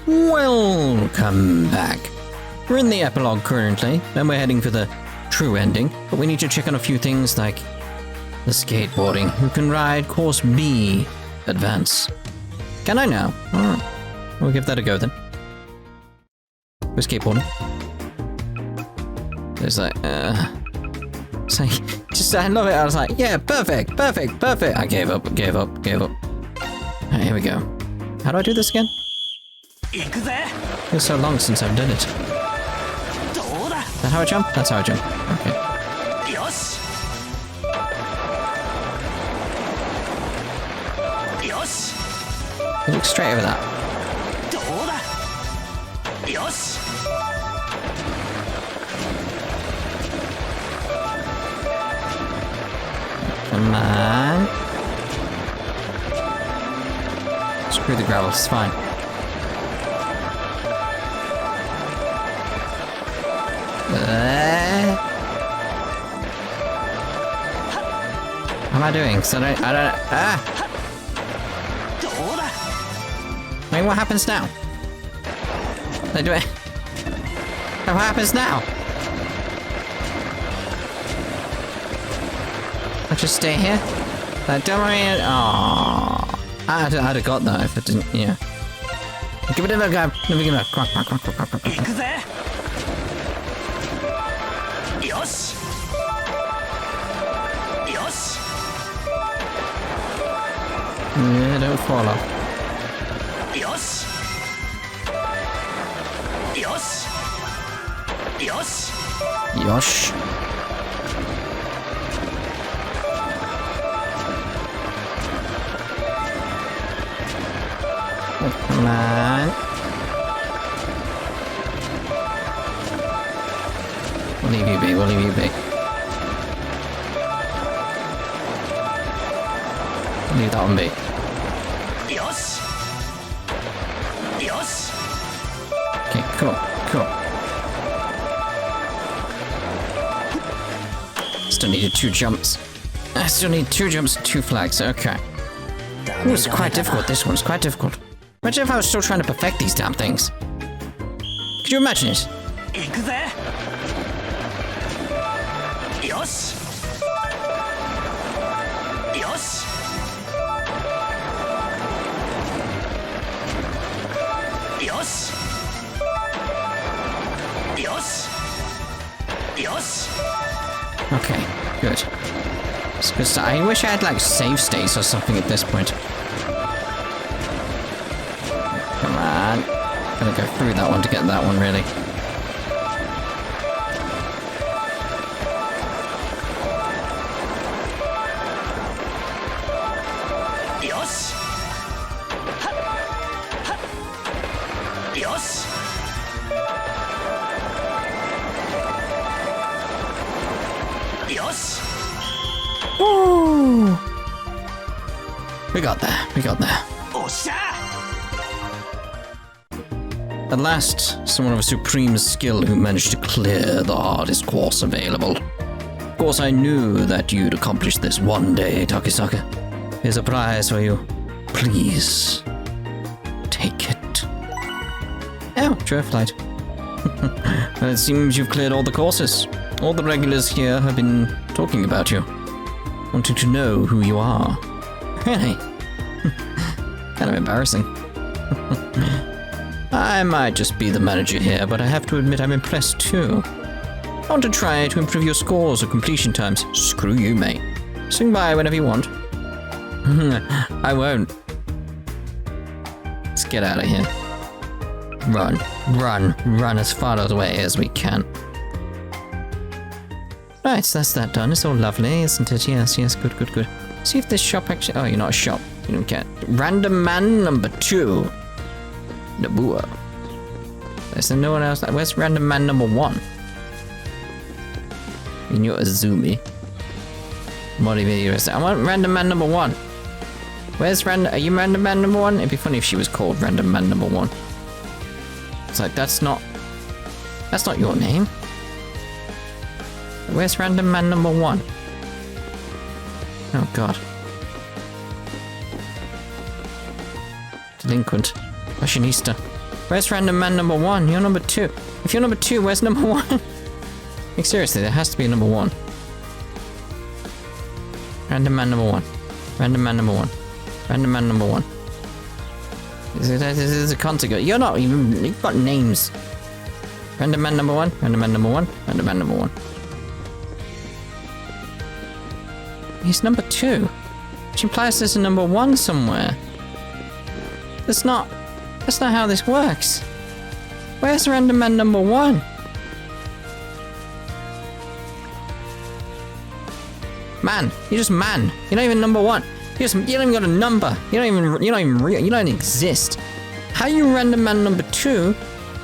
Welcome back. We're in the epilogue currently, and we're heading for the true ending, but we need to check on a few things like the skateboarding. Who can ride course B? Advance. Can I now? Alright. We'll give that a go then. We're skateboarding. There's like, it's like, just, I love it. I was like, yeah, perfect. I gave up. Alright, here we go. How do I do this again? It's so long since I've done it. Is that how I jump? That's how I jump. Okay. Look straight over that. Come on. Screw the gravel, it's fine. What am I doing? So I don't. I mean, what happens now? They do it. What happens now? I just stay here. Don't worry. Oh, I'd have got that if it didn't. Yeah. Give it another go. Let me give it a crack. Yeah, don't fall off. Yosh. Oh, come on. We'll leave you be. Leave that one be. Okay, cool. Still needed 2 jumps. I still need 2 jumps and 2 flags, okay. Ooh, it's quite difficult, this one's quite difficult. Imagine if I was still trying to perfect these damn things. Could you imagine it? Okay, good. It's good stuff. I wish I had like save states or something at this point. Come on. Gotta go through that one to get that one, really. Woo! We got there. At last, someone of supreme skill who managed to clear the hardest course available. Of course, I knew that you'd accomplish this one day, Takisaka. Here's a prize for you. Please, take it. Oh, chair flight. Well, it seems you've cleared all the courses. All the regulars here have been talking about you. Wanting to know who you are. Really? Kind of embarrassing. I might just be the manager here, but I have to admit I'm impressed too. I want to try to improve your scores or completion times. Screw you, mate. Swing by whenever you want. I won't. Let's get out of here. Run as far away as we can. Right, so that's that done. It's all lovely, isn't it? Yes, good. See if this shop actually... Oh, you're not a shop. You don't care. Random man number 2. Nabua. Is there no one else? Where's random man number 1? In your Azumi. Morimiya. I want random man number 1. Where's random... Are you random man number 1? It'd be funny if she was called random man number 1. It's like, that's not your name. Where's random man number 1? Oh god. Delinquent. Fashionista. Where's random man number 1? You're number 2. If you're number 2, where's number 1? Like, seriously, there has to be a number 1. Random man number 1. Random man number 1. Random man number 1. There's a consequence. You're not even... You've got names. Random man number 1. Random man number 1. Random man number 1. He's number 2. Which implies there's a number 1 somewhere. That's not how this works. Where's random man number 1? Man, you're just man. You're not even number 1. You don't even got a number. You don't even real. You don't exist. How are you random man number 2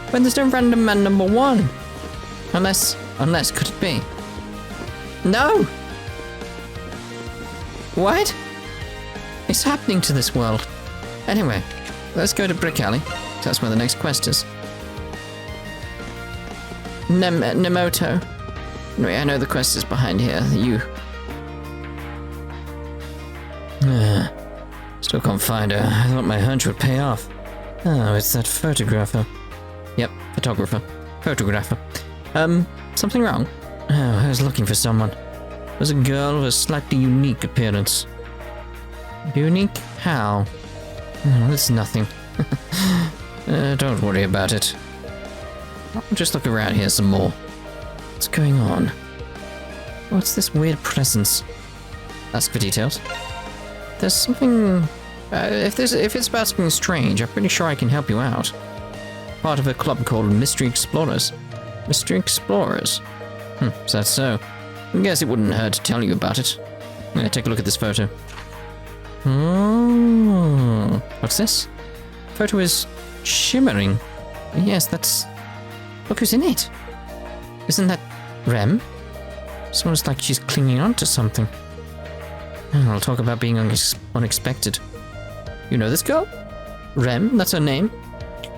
when there's no random man number 1? Unless could it be? No. What? It's happening to this world. Anyway, let's go to Brick Alley. That's where the next quest is. Nemoto. Wait, I know the quest is behind here. Still can't find her. I thought my hunch would pay off. Oh, it's that photographer. Yep, photographer. Photographer. Something wrong? Oh, I was looking for someone. It was a girl with a slightly unique appearance. Unique? How? Oh, it's nothing. Don't worry about it. I'll just look around here some more. What's going on? What's this weird presence? Ask for details. There's something... if it's about something strange, I'm pretty sure I can help you out. Part of a club called Mystery Explorers. Mystery Explorers? Is that so? I guess it wouldn't hurt to tell you about it. Yeah, take a look at this photo. Oh, what's this? The photo is shimmering. Yes, that's... Look who's in it. Isn't that Rem? Sounds like she's clinging on to something. I'll talk about being unexpected. You know this girl? Rem, that's her name.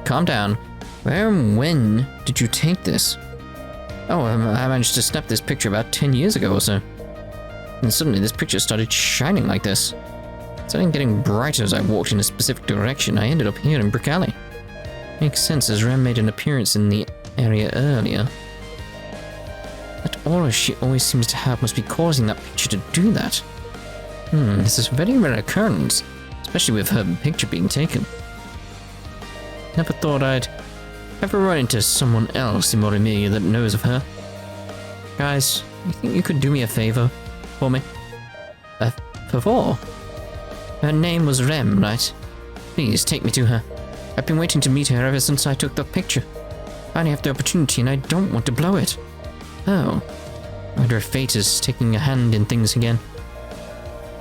Calm down. Where and when did you take this? Oh, I managed to snap this picture about 10 years ago or so. And suddenly this picture started shining like this. Starting getting brighter as I walked in a specific direction. I ended up here in Brick Alley. Makes sense as Rem made an appearance in the area earlier. That aura she always seems to have must be causing that picture to do that. This is a very rare occurrence, especially with her picture being taken. Never thought I'd ever run into someone else in Morimiya that knows of her. Guys, you think you could do me a favor for me? A favor? Her name was Rem, right? Please, take me to her. I've been waiting to meet her ever since I took that picture. I finally have the opportunity and I don't want to blow it. Oh. I wonder if fate is taking a hand in things again.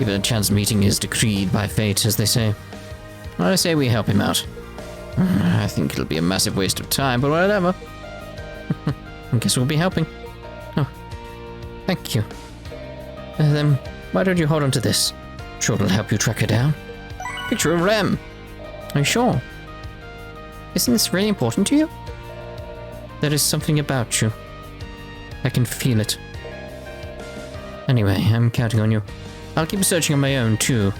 Even a chance meeting is decreed by fate, as they say. I say we help him out. I think it'll be a massive waste of time, but whatever. I guess we'll be helping. Oh, thank you. Then, why don't you hold on to this? Sure it'll help you track her down. Picture of Rem. Are you sure? Isn't this really important to you? There is something about you. I can feel it. Anyway, I'm counting on you. I'll keep searching on my own, too.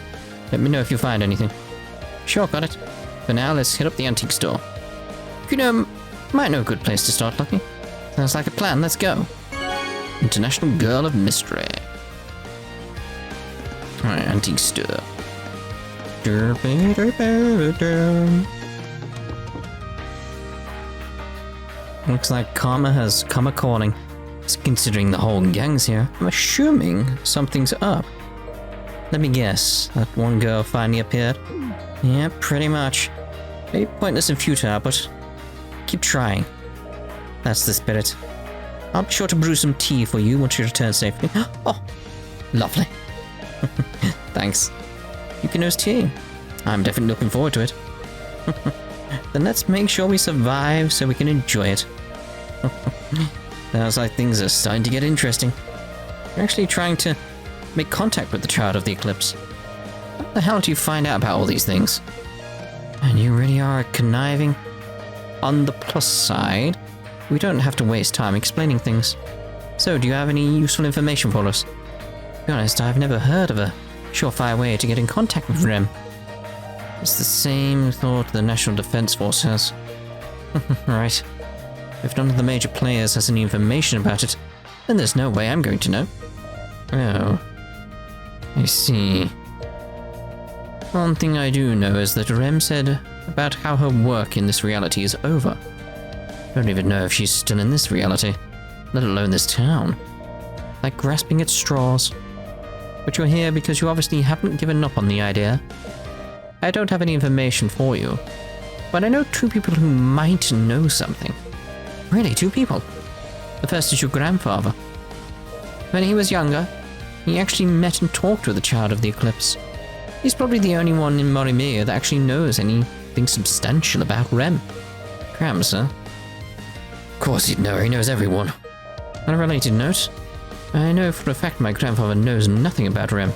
Let me know if you find anything. Sure, got it. For now, let's hit up the antique store. You know, might know a good place to start looking. Sounds like a plan, let's go. International Girl of Mystery. Alright, antique store. Looks like karma has come a-calling. Considering the whole gang's here, I'm assuming something's up. Let me guess, that one girl finally appeared? Yeah, pretty much. Maybe pointless and futile, but keep trying. That's the spirit. I'll be sure to brew some tea for you once you return safely. Oh, lovely. Thanks. Yukinos tea. I'm definitely looking forward to it. Then let's make sure we survive so we can enjoy it. Sounds like things are starting to get interesting. You're actually trying to make contact with the child of the Eclipse. How the hell do you find out about all these things? And you really are conniving? On the plus side, we don't have to waste time explaining things. So, do you have any useful information for us? To be honest, I've never heard of a surefire way to get in contact with Rem. It's the same thought the National Defense Force has. Right. If none of the major players has any information about it, then there's no way I'm going to know. Oh. I see. One thing I do know is that Rem said about how her work in this reality is over. I don't even know if she's still in this reality, let alone this town. Like grasping at straws. But you're here because you obviously haven't given up on the idea. I don't have any information for you, but I know 2 people who might know something. Really, 2 people? The first is your grandfather. When he was younger, he actually met and talked with a child of the Eclipse. He's probably the only one in Morimiya that actually knows anything substantial about Rem. Cramps, huh? Of course he'd know, he knows everyone. On a related note, I know for a fact my grandfather knows nothing about Rem.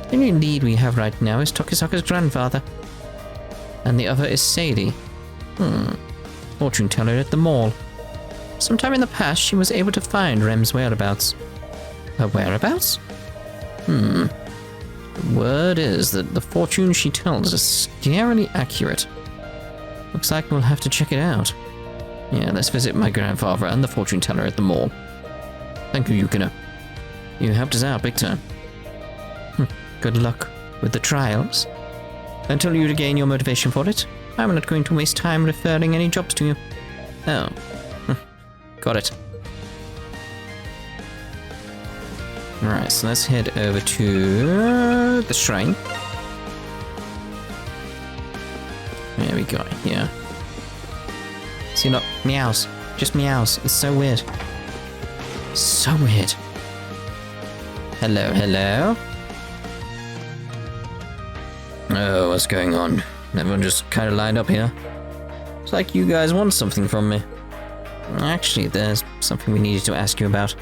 The only lead we have right now is Tokisaka's grandfather. And the other is Sadie. Fortune teller at the mall. Sometime in the past, she was able to find Rem's whereabouts. Her whereabouts? The word is that the fortune she tells is scarily accurate. Looks like we'll have to check it out. Yeah, let's visit my grandfather and the fortune teller at the mall. Thank you, Yukino. You helped us out big time. Good luck with the trials. Until you regain your motivation for it, I'm not going to waste time referring any jobs to you. Oh. Got it. Alright, so let's head over to the shrine. There we go, here. See, look, meows. Just meows. It's so weird. So weird. Hello, hello. Oh, what's going on? Everyone just kind of lined up here. It's like you guys want something from me. Actually, there's something we needed to ask you about.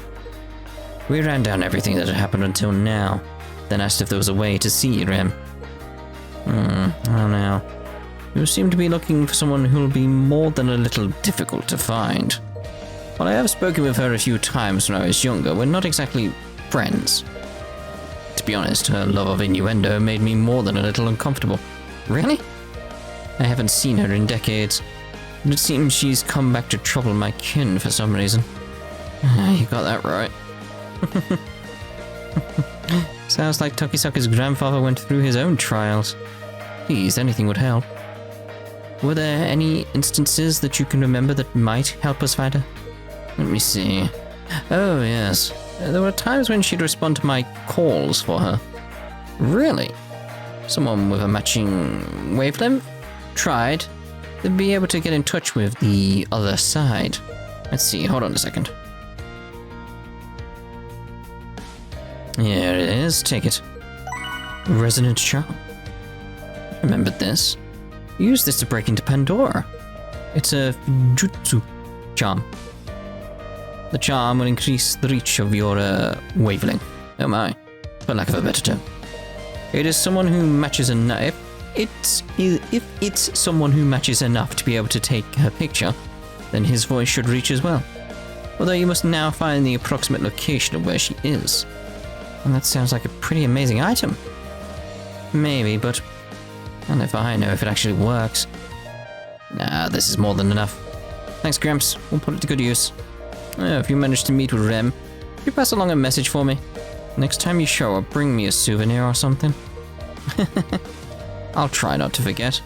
We ran down everything that had happened until now, then asked if there was a way to see Rem. I don't know. You seem to be looking for someone who'll be more than a little difficult to find. While I have spoken with her a few times when I was younger, we're not exactly friends. To be honest, her love of innuendo made me more than a little uncomfortable. Really? I haven't seen her in decades, but it seems she's come back to trouble my kin for some reason. You got that right. Sounds like Tokisaka's grandfather went through his own trials. Please, anything would help. Were there any instances that you can remember that might help us find her? Let me see. Oh, yes. There were times when she'd respond to my calls for her. Really? Someone with a matching wavelength? Tried. They'd be able to get in touch with the other side. Let's see, hold on a second. Here it is, take it. Resonant charm. Remembered this. Use this to break into Pandora. It's a jutsu charm. The charm will increase the reach of your wavelength. Oh my, for lack of a better term. It is someone who matches enough. If it's someone who matches enough to be able to take her picture, then his voice should reach as well. Although you must now find the approximate location of where she is. And that sounds like a pretty amazing item. Maybe, but and if I know if it actually works. Nah, this is more than enough. Thanks, Gramps. We'll put it to good use. If you manage to meet with Rem, could you pass along a message for me? Next time you show up, bring me a souvenir or something. I'll try not to forget.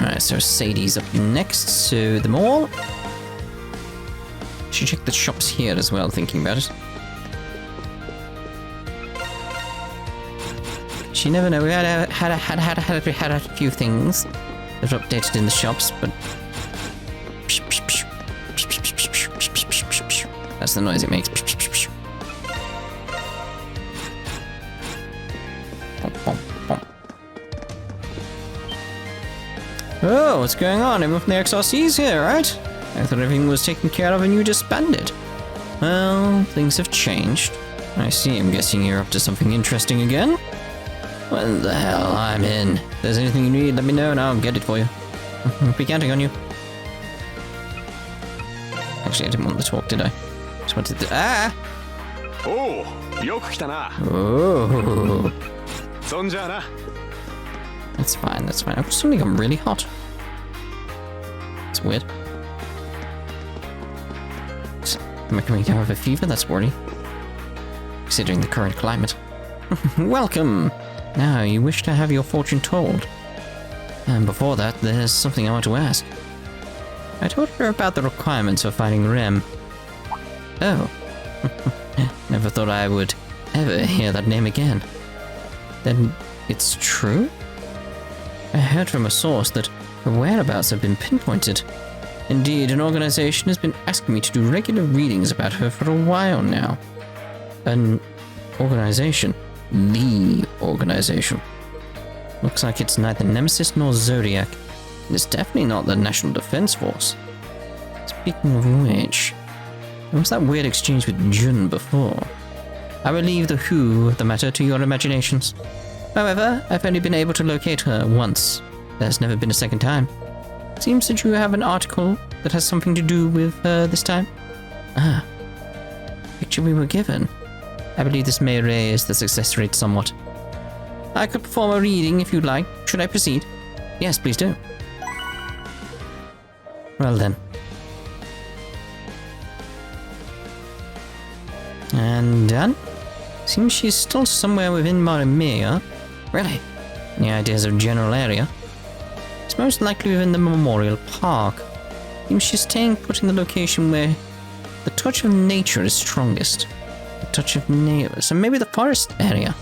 Alright, so Sadie's up next, so the mall. Should check the shops here as well, thinking about it. You never know, we had a few things that were updated in the shops, but that's the noise it makes. Oh, what's going on? Everyone from the XRC's here, right? I thought everything was taken care of and you disbanded. Well, things have changed. I see, I'm guessing you're up to something interesting again? When the hell, I'm in. If there's anything you need, let me know and I'll get it for you. I'll be counting on you. Actually, I didn't want to talk, did I? Just wanted to... Ah! Oh, よく来たな. Oh. そんじゃあな. That's fine, that's fine. I've suddenly gotten really hot. It's weird. Am I coming down with a fever? That's worrying. Considering the current climate. Welcome! Now, you wish to have your fortune told. And before that, there's something I want to ask. I told her about the requirements for fighting Rem. Oh. Never thought I would ever hear that name again. Then it's true? I heard from a source that her whereabouts have been pinpointed. Indeed, an organization has been asking me to do regular readings about her for a while now. An organization? The organization. Looks like it's neither Nemesis nor Zodiac. And it's definitely not the National Defense Force. Speaking of which, there was that weird exchange with Jun before. I will leave the who of the matter to your imaginations. However, I've only been able to locate her once. There's never been a second time. Seems that you have an article that has something to do with her this time. Ah. Picture we were given. I believe this may raise the success rate somewhat. I could perform a reading if you'd like. Should I proceed? Yes, please do. Well then. And done? Seems she's still somewhere within Morimiya. Really? Any ideas of general area? It's most likely within the Memorial Park. Seems she's staying put in the location where the touch of nature is strongest. The touch of nature. So maybe the forest area.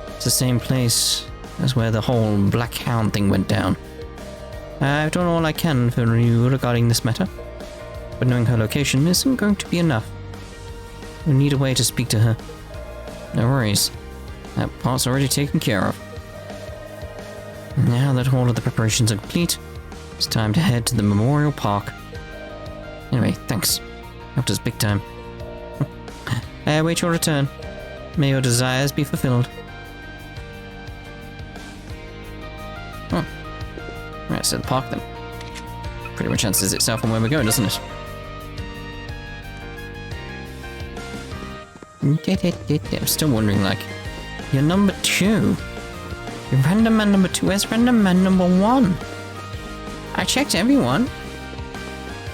It's the same place as where the whole Black Hound thing went down. I've done all I can for you regarding this matter, but knowing her location isn't going to be enough. We need a way to speak to her. No worries. That part's already taken care of. Now that all of the preparations are complete, it's time to head to the Memorial Park. Anyway, thanks. Helped us big time. I await your return. May your desires be fulfilled. Right, so the park then. Pretty much answers itself on where we're going, doesn't it? I'm still wondering, like, you're number 2. You're random man number 2. Where's random man number 1? I checked everyone.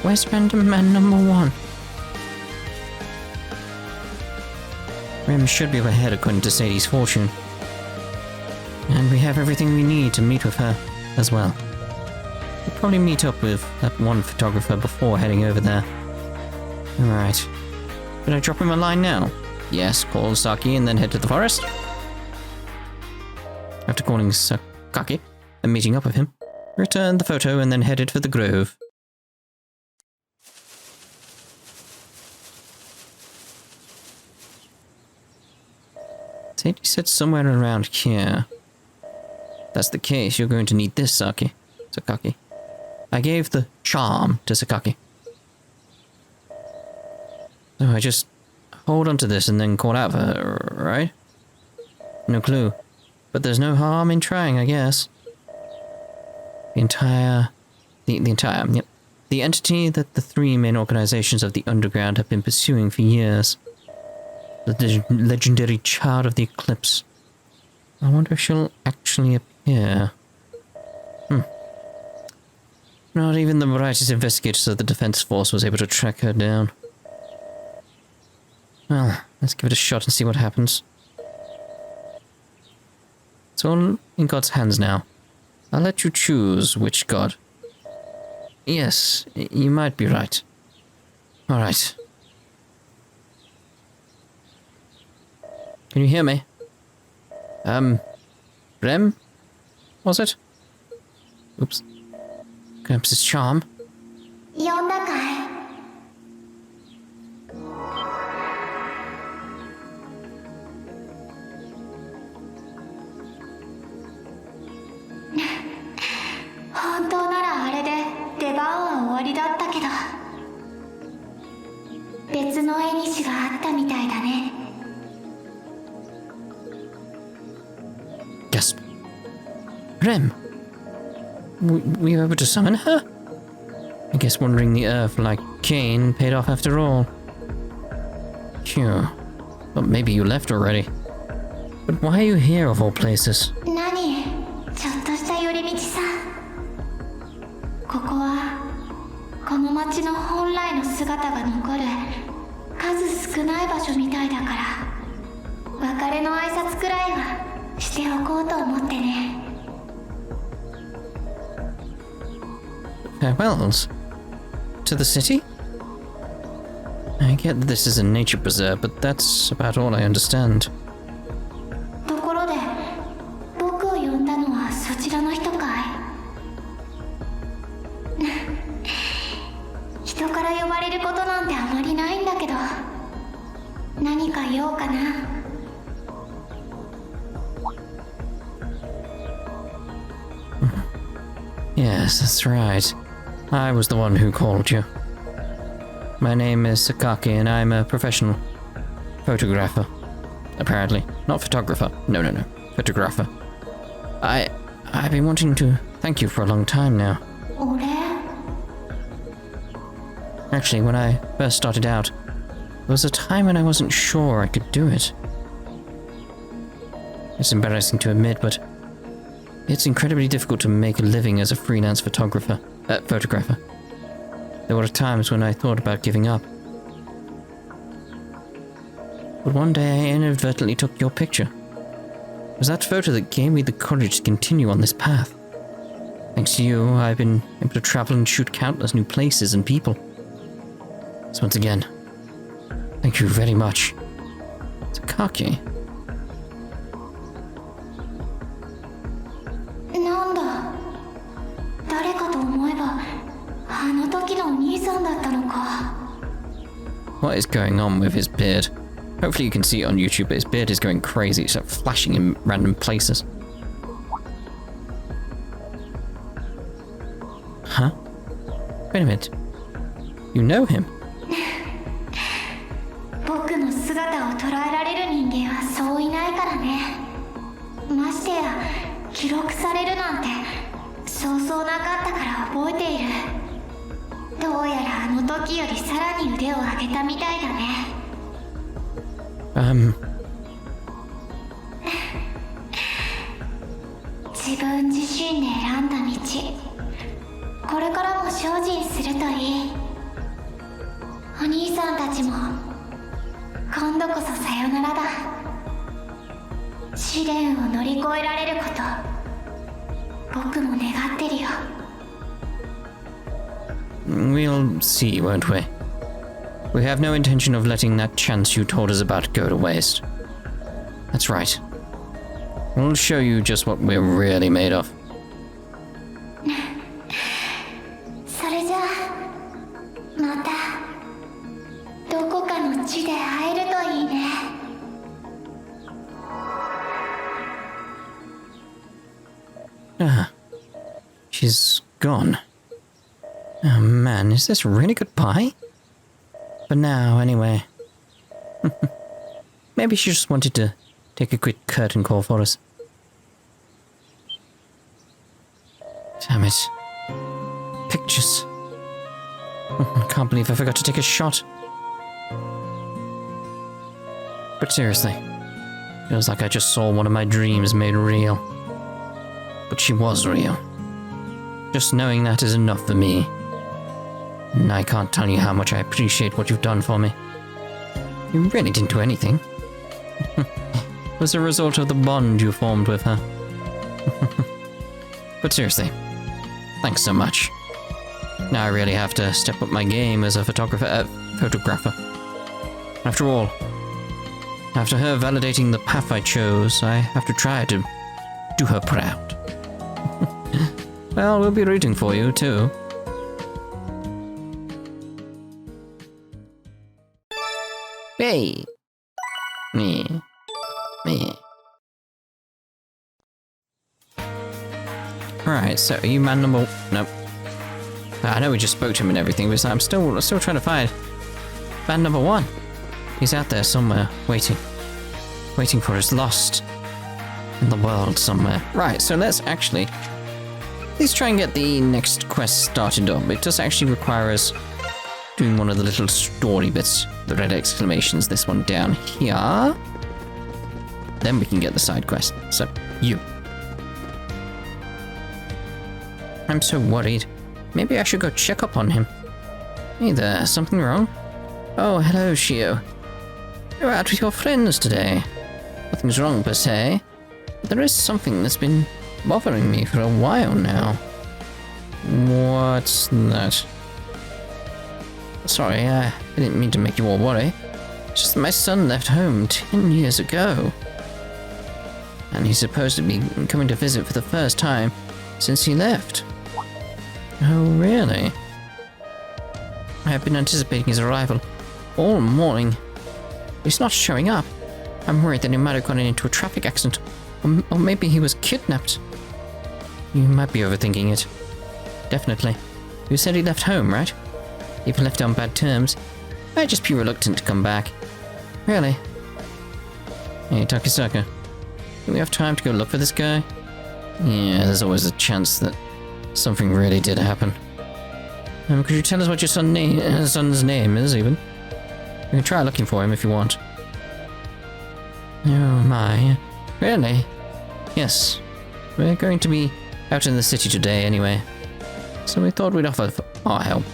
Where's random man number 1? Rem should be ahead according to Sadie's fortune. And we have everything we need to meet with her as well. We'll probably meet up with that one photographer before heading over there. Alright. Should I drop him a line now? Yes, call Saki and then head to the forest. After calling Sakaki and meeting up with him, returned the photo and then headed for the grove. Sadie said somewhere around here. If that's the case, you're going to need this, Sakaki. I gave the charm to Sakaki. So I just hold onto this and then call out for her, right? No clue. But there's no harm in trying, I guess. The entity that the 3 main organizations of the underground have been pursuing for years. The legendary child of the Eclipse. I wonder if she'll actually appear. Not even the brightest investigators of the Defense Force was able to track her down. Well, let's give it a shot and see what happens. It's all in God's hands now. I'll let you choose which God. Yes, you might be right. Alright. Can you hear me? Rem? Was it? Oops. Glimpse's charm. 呼んだかい? Gasp. Rem! Were you able to summon her? I guess wandering the earth like Cain paid off after all. Phew. But maybe you left already. But why are you here of all places? 何？ちょっとの街の本来の姿が残る数少ない場所みたいだから、別れの挨拶くらいはしておこうと思ってね。Farewells? To the city? I get that this is a nature preserve, but that's about all I understand. ところで、僕を呼んだのはそちらの人かい？人から呼ばれることなんてあまりないんだけど、何か用かな？ Yes, that's right. I was the one who called you. My name is Sakaki and I'm a professional photographer. Apparently. Not photographer. No. Photographer. I've been wanting to thank you for a long time now. 俺？ Actually, when I first started out, there was a time when I wasn't sure I could do it. It's embarrassing to admit, but it's incredibly difficult to make a living as a freelance photographer. There were times when I thought about giving up. But one day I inadvertently took your picture. It was that photo that gave me the courage to continue on this path. Thanks to you, I've been able to travel and shoot countless new places and people. So once again, thank you very much. Sakaki. なんだ、誰かと思えばあの時のお兄さんだったのか。 What is going on with his beard? Hopefully you can see it on YouTube, but his beard is going crazy. It's like flashing in random places. Huh? Wait a minute. You know him? 僕の姿を捉えられる人間はそういないからね。ましてや記録されるなんてそうそうなかったから覚えている。どうやらあの時よりさらに腕を上げたみたいだね。自分自身で選んだ道、これからも精進するといい。お兄さんたちも今度こそさよならだ。試練を乗り越えられること、僕も願ってるよ。 We'll see, won't we? We have no intention of letting that chance you told us about go to waste. That's right. We'll show you just what we're really made of. それじゃあまたどこかの地で会えるといいね。 She's gone. Oh man, is this really goodbye? For now, anyway. Maybe she just wanted to take a quick curtain call for us. Damn it. Pictures. I can't believe I forgot to take a shot. But seriously, feels like I just saw one of my dreams made real. But she was real. Just knowing that is enough for me. And I can't tell you how much I appreciate what you've done for me. You really didn't do anything. It was a result of the bond you formed with her. But seriously, thanks so much. Now I really have to step up my game as a photographer. After all, after her validating the path I chose, I have to try to do her proud. Well, we'll be rooting for you, too. Hey! Me. Alright, so are you man number... Nope. I know we just spoke to him and everything, but I'm still trying to find man number one. He's out there somewhere, waiting for us, lost in the world somewhere. Right, so let's actually... Let's try and get the next quest started up. It does actually require us doing one of the little story bits, the red exclamations, this one down here. Then we can get the side quest. So, you. I'm so worried. Maybe I should go check up on him. Hey there, something wrong? Oh, hello, Shio. You're out with your friends today. Nothing's wrong per se, but there is something that's been bothering me for a while now. What's that? Sorry, I didn't mean to make you all worry. It's just that my son left home 10 years ago. And he's supposed to be coming to visit for the first time since he left. Oh, really? I have been anticipating his arrival all morning. He's not showing up. I'm worried that he might have gotten into a traffic accident, or maybe he was kidnapped. You might be overthinking it. Definitely. You said he left home, right? If he left on bad terms, might just be reluctant to come back. Really? Hey, Takisaka. Do we have time to go look for this guy? Yeah, there's always a chance that something really did happen. Could you tell us what your son's name is, even? We can try looking for him if you want. Oh my. Really? Yes. We're going to be out in the city today anyway. So we thought we'd offer our help.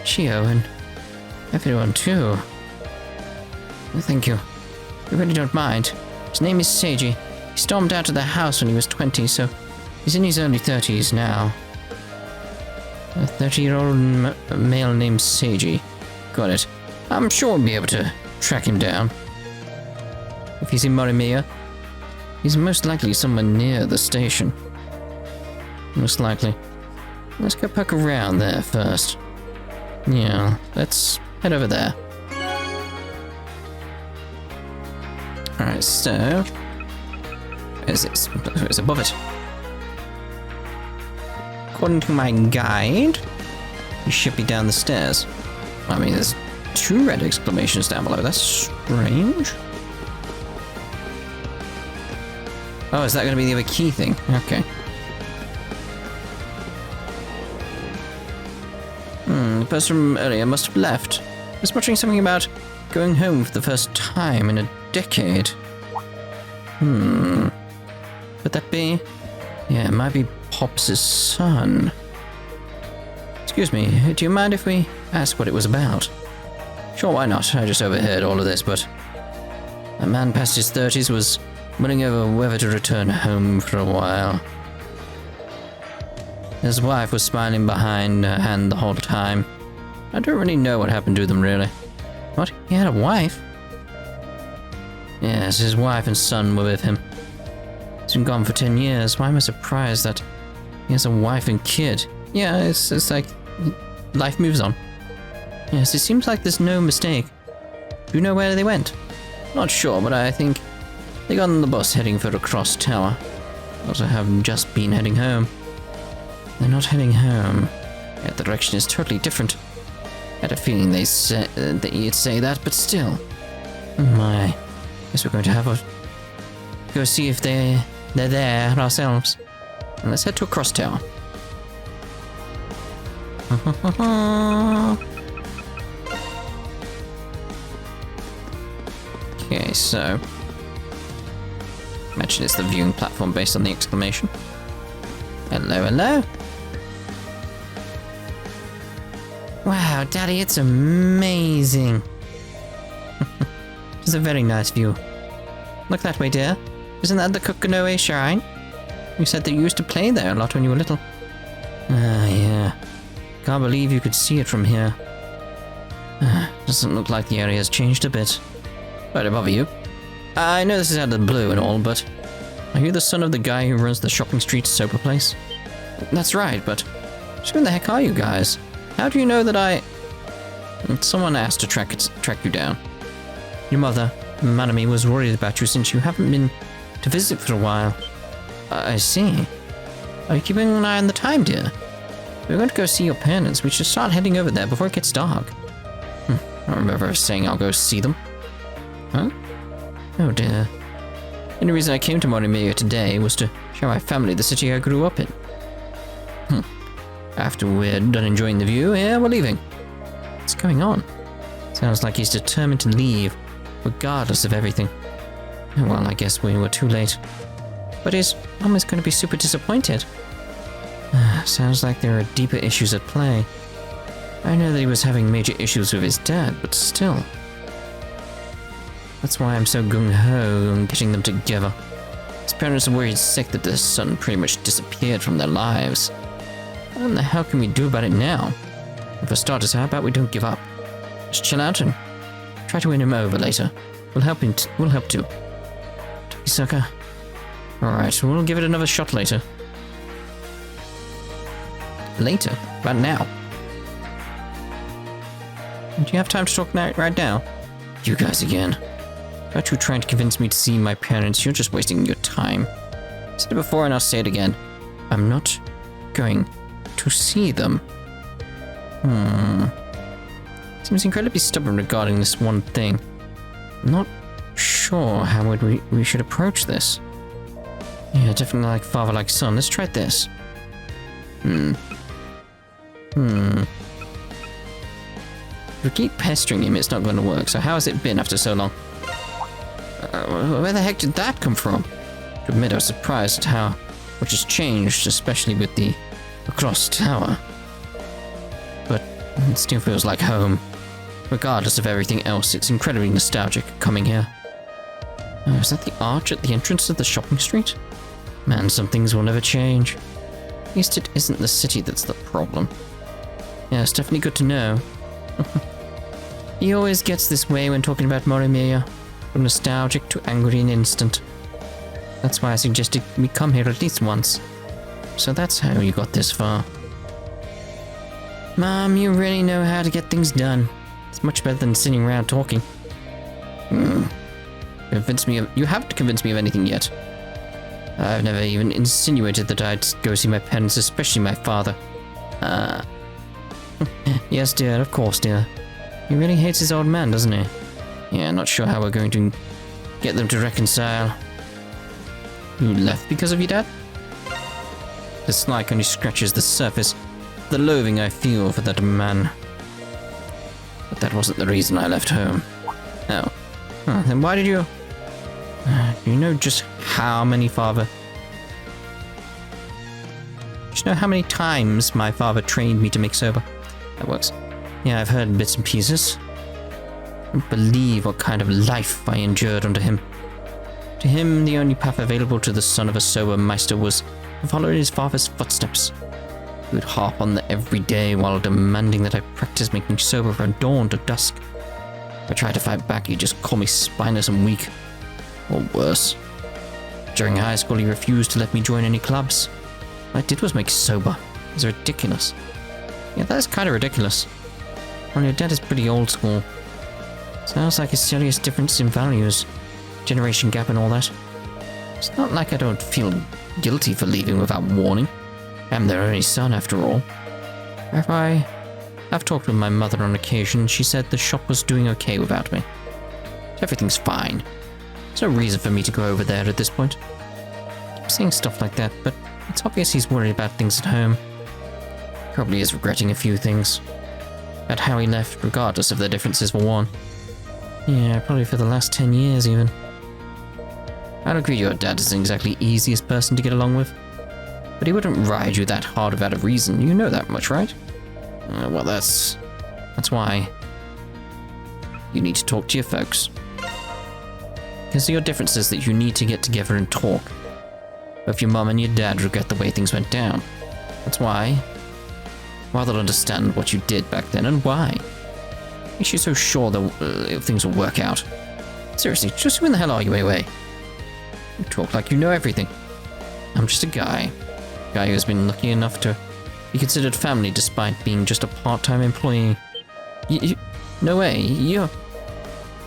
Shio and everyone too. Well, thank you. We really don't mind. His name is Seiji. He stormed out of the house when he was 20, so he's in his early 30s now. A 30-year-old male named Seiji. Got it. I'm sure we'll be able to track him down. If he's in Morimiya, he's most likely somewhere near the station. Most likely. Let's go poke around there first. Yeah, let's head over there. Alright, so... where's it? It's above it. According to my guide, you should be down the stairs. I mean, there's 2 red exclamations down below. That's strange. Oh, is that going to be the other key thing? Okay. The person from earlier must have left. I was muttering something about going home for the first time in a decade. Could that be? Yeah, it might be Pops' son. Excuse me, do you mind if we ask what it was about? Sure, why not? I just overheard all of this, but... a man past his 30s was mulling over whether to return home for a while. His wife was smiling behind her hand the whole time. I don't really know what happened to them, really. What? He had a wife? Yes, his wife and son were with him. He's been gone for 10 years. Why am I surprised that he has a wife and kid? Yeah, it's like... life moves on. Yes, it seems like there's no mistake. Do you know where they went? Not sure, but I think they got on the bus heading for the cross tower. Also have just been heading home. They're not heading home. Yeah, the direction is totally different. I had a feeling that you'd say that, but still. Oh my. Guess we're going to have a... go see if they're there ourselves. And let's head to a cross tower. Okay, so... imagine it's the viewing platform based on the exclamation. Hello, hello. Wow, Daddy, it's amazing. It's a very nice view. Look that way, dear. Isn't that the Kokanoe Shrine? You said that you used to play there a lot when you were little. Ah, yeah. Can't believe you could see it from here. Doesn't look like the area has changed a bit. Sorry to bother you. I know this is out of the blue and all, but... are you the son of the guy who runs the shopping street sober place? That's right, but... who the heck are you guys? How do you know that I... someone asked to track you down. Your mother, Manami, was worried about you since you haven't been to visit for a while. I see. Are you keeping an eye on the time, dear? We're going to go see your parents. We should start heading over there before it gets dark. I don't remember saying I'll go see them. Huh? Oh dear. The only reason I came to Morimiya today was to show my family the city I grew up in. After we're done enjoying the view, yeah, we're leaving. What's going on? Sounds like he's determined to leave, regardless of everything. Oh, well, I guess we were too late. But his mom is going to be super disappointed. Sounds like there are deeper issues at play. I know that he was having major issues with his dad, but still. That's why I'm so gung-ho on getting them together. His parents are worried sick that their son pretty much disappeared from their lives. What the hell can we do about it now? And for starters, how about we don't give up? Just chill out and try to win him over later. We'll help too. Takisaka. Alright, we'll give it another shot later. Later? Right now? Do you have time to talk right now? You guys again. About you trying to convince me to see my parents, you're just wasting your time. I said it before and I'll say it again. I'm not going to see them. Seems incredibly stubborn regarding this one thing. I'm not sure how we should approach this. Yeah, definitely like father, like son. Let's try this. If we keep pestering him, it's not going to work. So how has it been after so long? Where the heck did that come from? To admit, I was surprised at how much has changed, especially with the across tower. But it still feels like home. Regardless of everything else, it's incredibly nostalgic coming here. Oh, is that the arch at the entrance of the shopping street? Man, some things will never change. At least it isn't the city that's the problem. Yeah, it's definitely good to know. He always gets this way when talking about Morimiya. From nostalgic to angry in an instant. That's why I suggested we come here at least once. So that's how you got this far. Mom, you really know how to get things done. It's much better than sitting around talking. You haven't convinced me of anything yet. I've never even insinuated that I'd go see my parents, especially my father. Yes, dear, of course, dear. He really hates his old man, doesn't he? Yeah, not sure how we're going to get them to reconcile. You left because of your dad? The dislike only scratches the surface. The loathing I feel for that man. But that wasn't the reason I left home. Oh. Then why did you... Do you know just how many Do you know how many times my father trained me to make soba? That works. Yeah, I've heard bits and pieces. I don't believe what kind of life I endured under him. To him, the only path available to the son of a soba meister was to follow in his father's footsteps. He would harp on that every day while demanding that I practice making soba from dawn to dusk. If I tried to fight back, he'd just call me spineless and weak. Or worse. During high school, he refused to let me join any clubs. What I did was make soba. It's ridiculous. Yeah, that is kind of ridiculous. Well, your dad is pretty old school. Sounds like a serious difference in values. Generation gap and all that. It's not like I don't feel guilty for leaving without warning. I'm their only son, after all. I've talked with my mother on occasion. She said the shop was doing okay without me. Everything's fine. There's no reason for me to go over there at this point. I keep saying stuff like that, but it's obvious he's worried about things at home. Probably is regretting a few things. About how he left, regardless of their differences for one. Yeah, probably for the last 10 years even. I'd agree your dad isn't exactly the easiest person to get along with. But he wouldn't ride you that hard without a reason, you know that much, right? Well, that's why you need to talk to your folks. Because of your differences that you need to get together and talk. Both your mum and your dad regret the way things went down. That's why. Well, they'll understand what you did back then and why. Makes you so sure that things will work out. Seriously, just who in the hell are you anyway? You talk like you know everything. I'm just a guy. A guy who's been lucky enough to be considered family despite being just a part-time employee. No way, you're...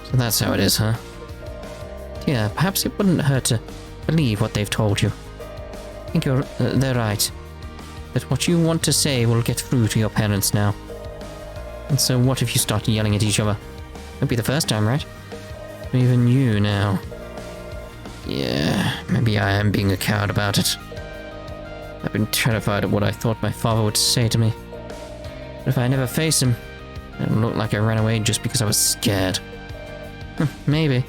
So that's how it is, huh? Yeah, perhaps it wouldn't hurt to believe what they've told you. I think they're right. That what you want to say will get through to your parents now. And so what if you start yelling at each other? Won't be the first time, right? Even you now. Yeah, maybe I am being a coward about it. I've been terrified of what I thought my father would say to me. But if I never face him, it'll look like I ran away just because I was scared. Maybe.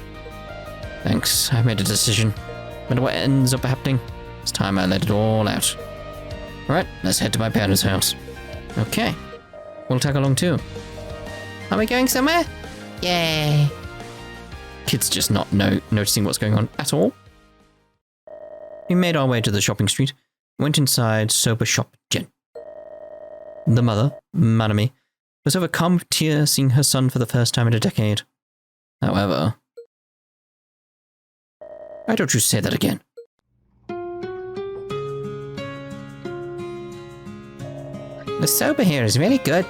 Thanks, I've made a decision. No matter what ends up happening, it's time I let it all out. Alright, let's head to my parents' house. Okay. we'll tag along too. Are we going somewhere? Yay. Kids just not noticing what's going on at all. We made our way to the shopping street, went inside Soba Shop Gen. The mother, Morimiya, was overcome with tears seeing her son for the first time in a decade. However... Why don't you say that again? The soba here is really good.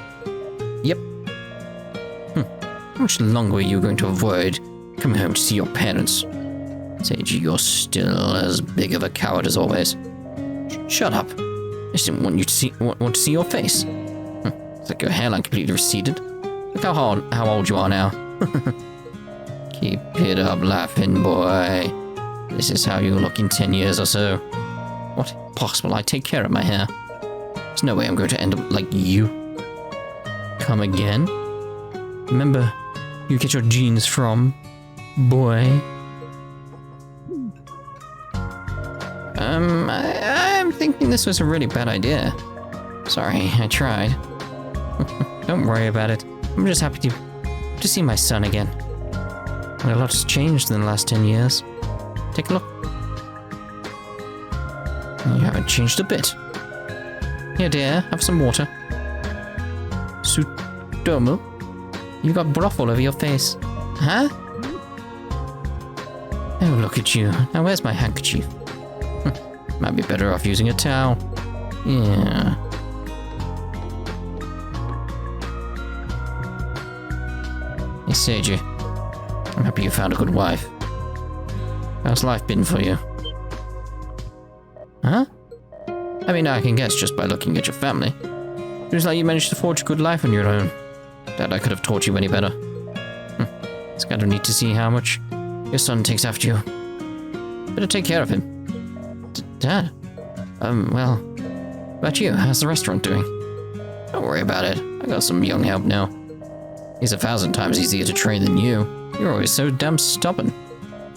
Yep. How much longer are you going to avoid coming home to see your parents? Seiji, you're still as big of a coward as always. Shut up. I just didn't want you to want to see your face. It's like your hairline completely receded. Look how old you are now. Keep it up laughing, boy. This is how you look in 10 years or so. What? Impossible. I take care of my hair. There's no way I'm going to end up like you. Come again? Remember, you get your genes from... boy. I'm thinking this was a really bad idea. Sorry, I tried. Don't worry about it. I'm just happy to see my son again. And a lot has changed in the last 10 years. Take a look. You haven't changed a bit. Here, dear, have some water. Suuuuuuure? You got broth all over your face. Huh? Oh, look at you. Now where's my handkerchief? Might be better off using a towel. Yeah. Hey, Seiji. I'm happy you found a good wife. How's life been for you? Huh? I mean, I can guess just by looking at your family. Seems like you managed to forge a good life on your own. Dad, I could have taught you any better. It's kind of neat to see how much your son takes after you. Better take care of him. Dad? Well, what about you? How's the restaurant doing? Don't worry about it. I got some young help now. He's 1,000 times easier to train than you. You're always so damn stubborn.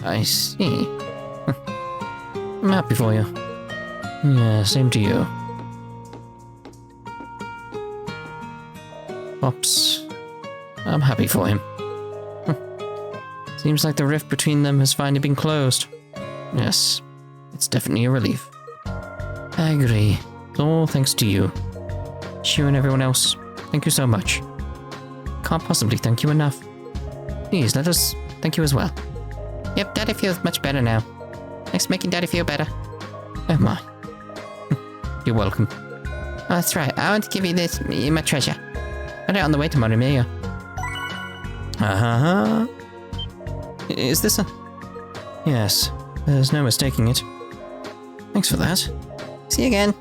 I see. I'm happy for you. Yeah, same to you. Pops. I'm happy for him. Seems like the rift between them has finally been closed. Yes, it's definitely a relief. I agree. It's all thanks to you. You and everyone else, thank you so much. Can't possibly thank you enough. Please, let us thank you as well. Yep, Daddy feels much better now. Thanks for making Daddy feel better. Oh my. You're welcome. Oh, that's right. I want to give you this, my treasure. Got it on the way to Morimiya. Uh-huh. Is this a... Yes, there's no mistaking it. Thanks for that. See you again.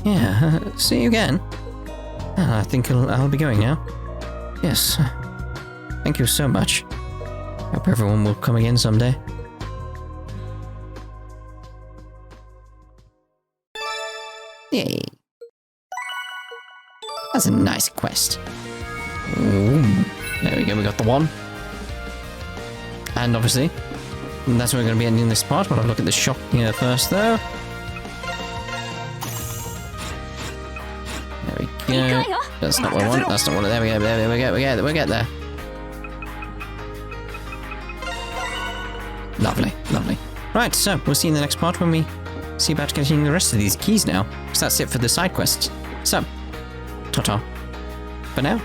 Yeah, see you again. I think I'll be going now. Yes. Thank you so much. Hope everyone will come again someday. Yay. That's a nice quest. Ooh. There we go, we got the one. And obviously, that's where we're going to be ending this part. We'll have a look at the shop here first, though. There we go. That's not what I want. That's not what I want. There we go. There we go. We'll get there. Lovely, lovely. Right, so we'll see you in the next part when we see about getting the rest of these keys now. So that's it for the side quests. So, ta-ta. For now.